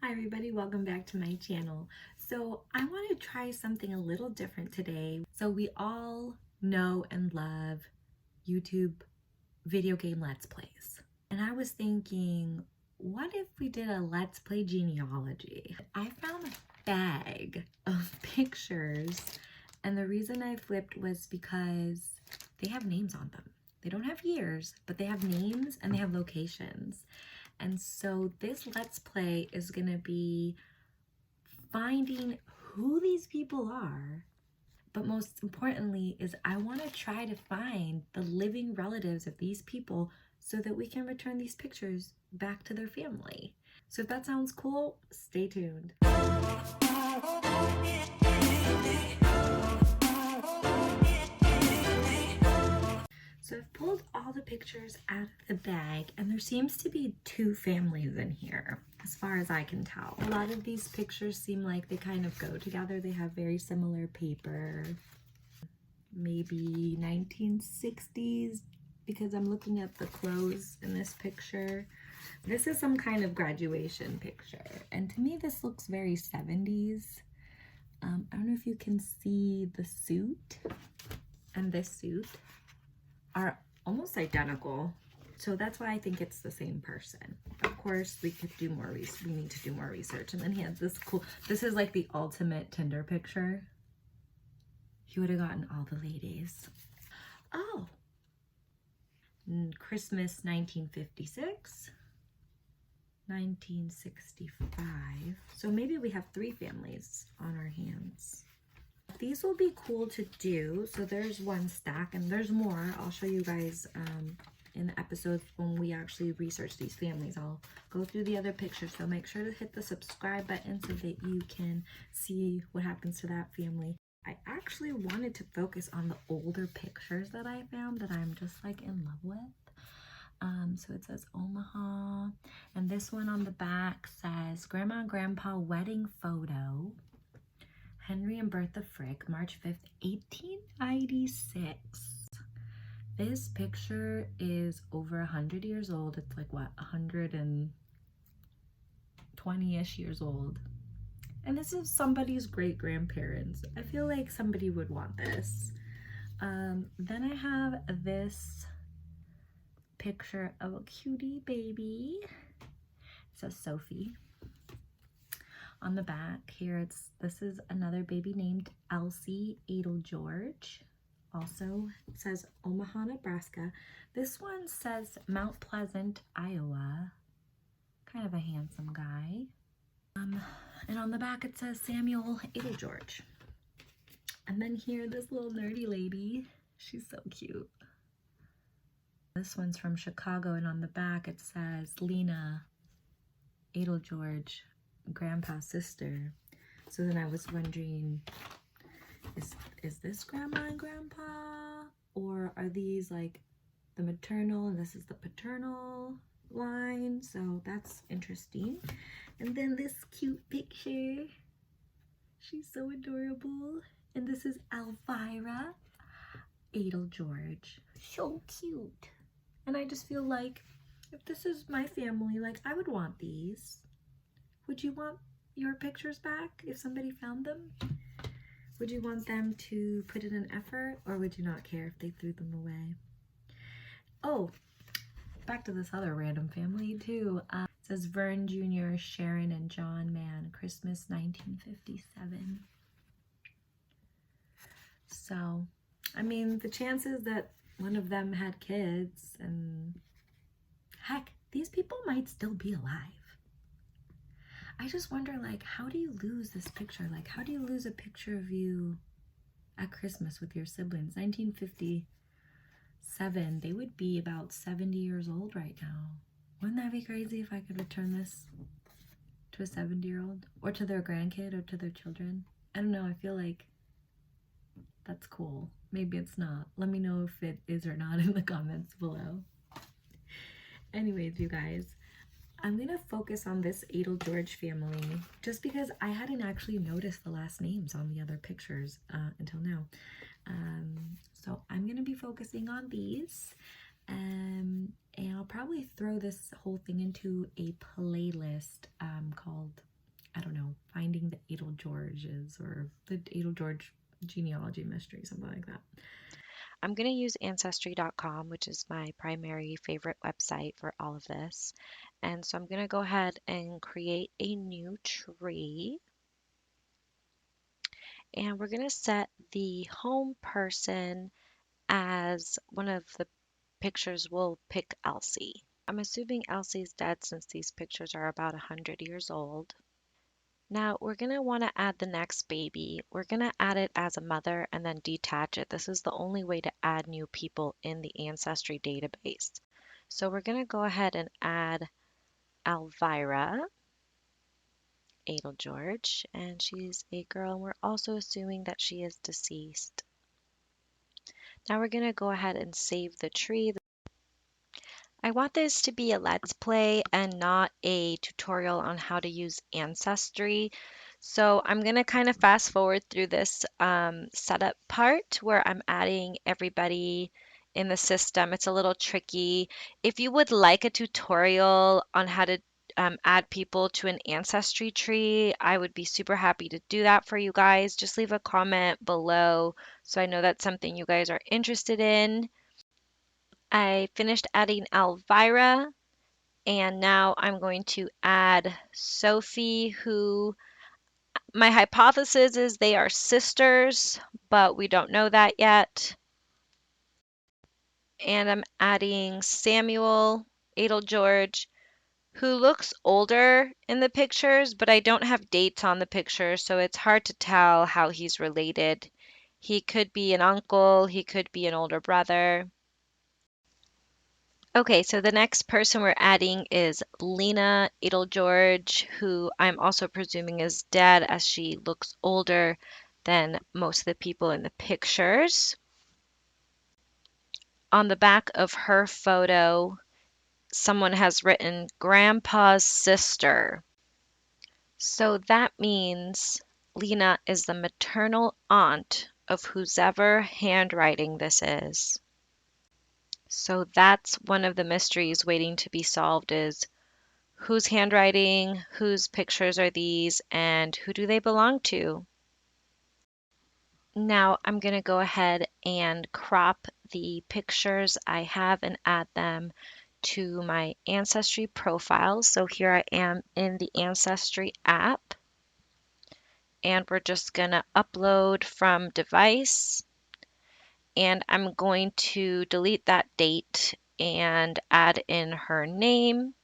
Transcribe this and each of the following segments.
Hi everybody, welcome back to my channel. So I want to try something a little different today. So we all know and love YouTube video game Let's Plays. And I was thinking, what if we did a Let's Play genealogy? I found a bag of pictures, and the reason I flipped was because they have names on them. They don't have years, but they have names and they have locations. And so this Let's Play is gonna be finding who these people are, but most importantly is I wanna try to find the living relatives of these people so that we can return these pictures back to their family. So if that sounds cool, stay tuned. So I've pulled all the pictures out of the bag, and there seems to be two families in here, as far as I can tell. A lot of these pictures seem like they kind of go together. They have very similar paper, maybe 1960s, because I'm looking at the clothes in this picture. This is some kind of graduation picture, and to me this looks very 70s. I don't know if you can see the suit and this suit are almost identical, so that's why I think it's the same person. Of course, we could do more research. We need to do more research. And then he has this cool, this is like the ultimate Tinder picture. He would have gotten all the ladies. Oh, Christmas 1956, 1965. So maybe we have three families on our hands. These will be cool to do. So there's one stack, and there's more. I'll show you guys in the episodes when we actually research these families. I'll go through the other pictures, so make sure to hit the subscribe button so that you can see what happens to that family. I actually wanted to focus on the older pictures that I found that I'm just like in love with. So it says Omaha, and this one on the back says Grandma and Grandpa wedding photo, Henry and Bertha Frick, March 5th, 1896. This picture is over 100 years old. It's like, what, 120-ish years old. And this is somebody's great-grandparents. I feel like somebody would want this. Then I have this picture of a cutie baby. It says Sophie. On the back here, this is another baby named Elsie Eitelgeorge. Also says Omaha, Nebraska. This one says Mount Pleasant, Iowa. Kind of a handsome guy. And on the back it says Samuel Eitelgeorge. And then here, this little nerdy lady. She's so cute. This one's from Chicago, and on the back it says Lena Eitelgeorge, Grandpa's sister. So then I was wondering, is this Grandma and Grandpa, or are these like the maternal and this is the paternal line? So that's interesting. And then this cute picture, she's so adorable, and this is Elvira Eitelgeorge. So cute. And I just feel like if this is my family, like I would want these. Would you want your pictures back if somebody found them? Would you want them to put in an effort, or would you not care if they threw them away? Oh, back to this other random family too. It says Vern Jr., Sharon, and John Mann, Christmas 1957. So, I mean, the chances that one of them had kids, and heck, these people might still be alive. I just wonder, like, how do you lose this picture? Like, how do you lose a picture of you at Christmas with your siblings? 1957, they would be about 70 years old right now. Wouldn't that be crazy if I could return this to a 70-year-old, or to their grandkid, or to their children? I don't know, I feel like that's cool. Maybe it's not. Let me know if it is or not in the comments below. Anyways, you guys, I'm gonna focus on this Eitelgeorge family just because I hadn't actually noticed the last names on the other pictures until now. So I'm gonna be focusing on these, and I'll probably throw this whole thing into a playlist called Eitelgeorge's or the Eitelgeorge Genealogy Mystery, something like that. I'm going to use Ancestry.com, which is my primary favorite website for all of this. And so I'm going to go ahead and create a new tree. And we're going to set the home person as one of the pictures. We'll pick Elsie. I'm assuming Elsie's dead since these pictures are about 100 years old. Now we're going to want to add the next baby. We're going to add it as a mother and then detach it. This is the only way to add new people in the Ancestry database. So we're going to go ahead and add Elvira Eitelgeorge, and she's a girl, and we're also assuming that she is deceased. Now we're going to go ahead and save the tree. I want this to be a let's play and not a tutorial on how to use Ancestry. So I'm going to kind of fast forward through this setup part where I'm adding everybody in the system. It's a little tricky. If you would like a tutorial on how to add people to an Ancestry tree, I would be super happy to do that for you guys. Just leave a comment below so I know that's something you guys are interested in. I finished adding Elvira, and now I'm going to add Sophie, who my hypothesis is they are sisters, but we don't know that yet. And I'm adding Samuel Eitelgeorge, who looks older in the pictures, but I don't have dates on the pictures, so it's hard to tell how he's related. He could be an uncle, he could be an older brother. Okay, so the next person we're adding is Lena Eitelgeorge, who I'm also presuming is dead as she looks older than most of the people in the pictures. On the back of her photo, someone has written Grandpa's sister. So that means Lena is the maternal aunt of whoever handwriting this is. So that's one of the mysteries waiting to be solved is whose handwriting, whose pictures are these, and who do they belong to? Now I'm going to go ahead and crop the pictures I have and add them to my Ancestry profile. So here I am in the Ancestry app, and we're just going to upload from device, and I'm going to delete that date and add in her name.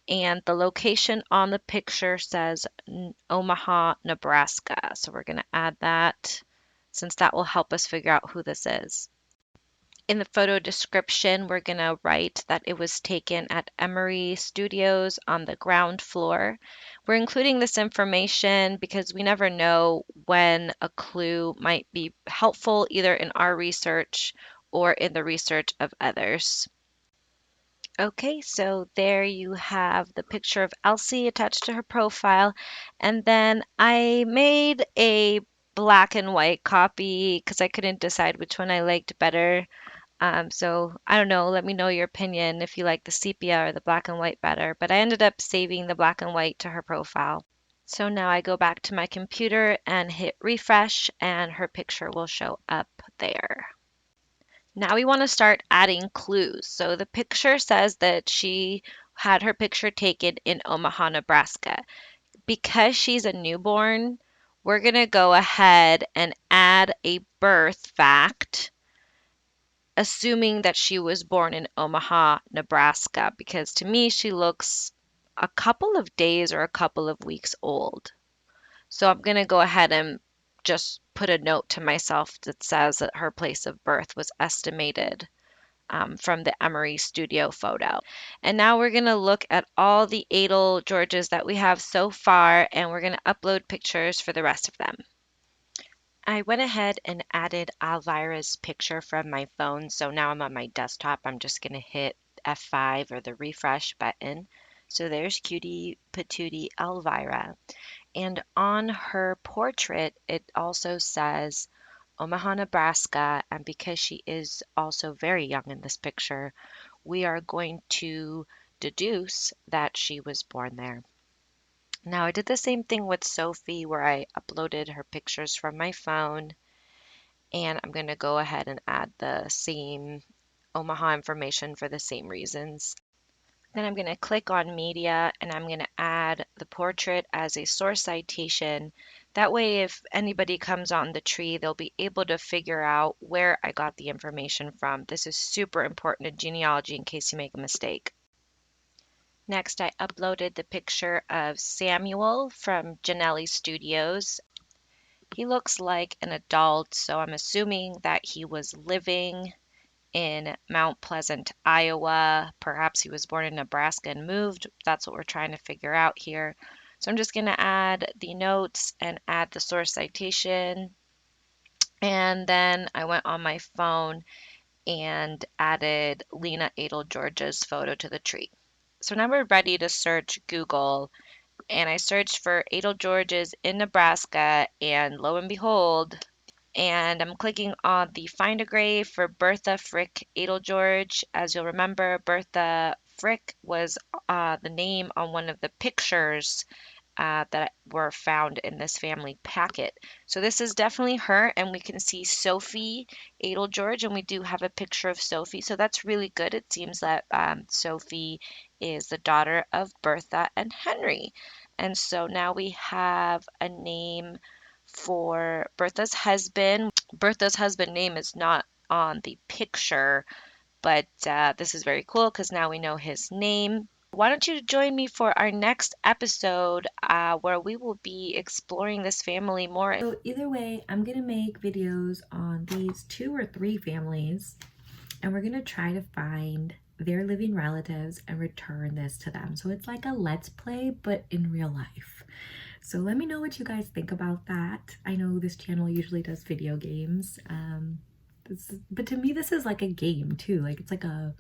And the location on the picture says Omaha, Nebraska. So we're going to add that since that will help us figure out who this is. In the photo description, we're going to write that it was taken at Emery Studios on the ground floor. We're including this information because we never know when a clue might be helpful either in our research or in the research of others. Okay, so there you have the picture of Elsie attached to her profile. And then I made a black and white copy because I couldn't decide which one I liked better. So I don't know, let me know your opinion if you like the sepia or the black and white better. But I ended up saving the black and white to her profile. So now I go back to my computer and hit refresh, and her picture will show up there. Now we want to start adding clues. So the picture says that she had her picture taken in Omaha, Nebraska. Because she's a newborn, we're going to go ahead and add a birth fact, assuming that she was born in Omaha, Nebraska, because to me she looks a couple of days or a couple of weeks old. So I'm going to go ahead and just put a note to myself that says that her place of birth was estimated from the Emery studio photo. And now we're going to look at all the Eitelgeorges that we have so far, and we're going to upload pictures for the rest of them. I went ahead and added Elvira's picture from my phone, so now I'm on my desktop. I'm just going to hit F5 or the refresh button. So there's cutie patootie Elvira. And on her portrait, it also says Omaha, Nebraska, and because she is also very young in this picture, we are going to deduce that she was born there. Now, I did the same thing with Sophie where I uploaded her pictures from my phone, and I'm going to go ahead and add the same Omaha information for the same reasons. Then I'm going to click on media and I'm going to add the portrait as a source citation. That way, if anybody comes on the tree, they'll be able to figure out where I got the information from. This is super important in genealogy in case you make a mistake. Next, I uploaded the picture of Samuel from Genealogy Studios. He looks like an adult, so I'm assuming that he was living in Mount Pleasant, Iowa. Perhaps he was born in Nebraska and moved. That's what we're trying to figure out here. So I'm just going to add the notes and add the source citation. And then I went on my phone and added Lena Eitelgeorge's photo to the tree. So now we're ready to search Google. And I searched for Eitelgeorge's in Nebraska, and lo and behold, and I'm clicking on the Find a Grave for Bertha Frick Eitelgeorge. As you'll remember, Bertha Frick was the name on one of the pictures that were found in this family packet. So this is definitely her, and we can see Sophie Eitelgeorge, and we do have a picture of Sophie, so that's really good. It seems that Sophie is the daughter of Bertha and Henry. And so now we have a name for Bertha's husband. Bertha's husband name is not on the picture, but this is very cool because now we know his name. Why don't you join me for our next episode where we will be exploring this family more? So either way, I'm going to make videos on these 2 or 3 families, and we're going to try to find their living relatives and return this to them. So it's like a let's play, but in real life. So let me know what you guys think about that. I know this channel usually does video games, but to me this is like a game too. Like it's like a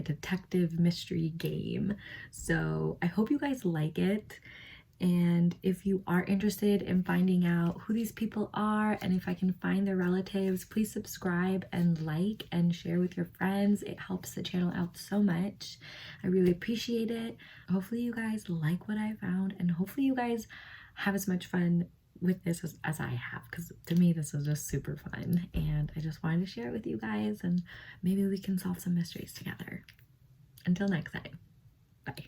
detective mystery game. So I hope you guys like it. And if you are interested in finding out who these people are and if I can find their relatives, please subscribe and like and share with your friends. It helps the channel out so much. I really appreciate it. Hopefully you guys like what I found, and hopefully you guys have as much fun with this as I have, because to me this was just super fun, and I just wanted to share it with you guys, and maybe we can solve some mysteries together. Until next time, bye.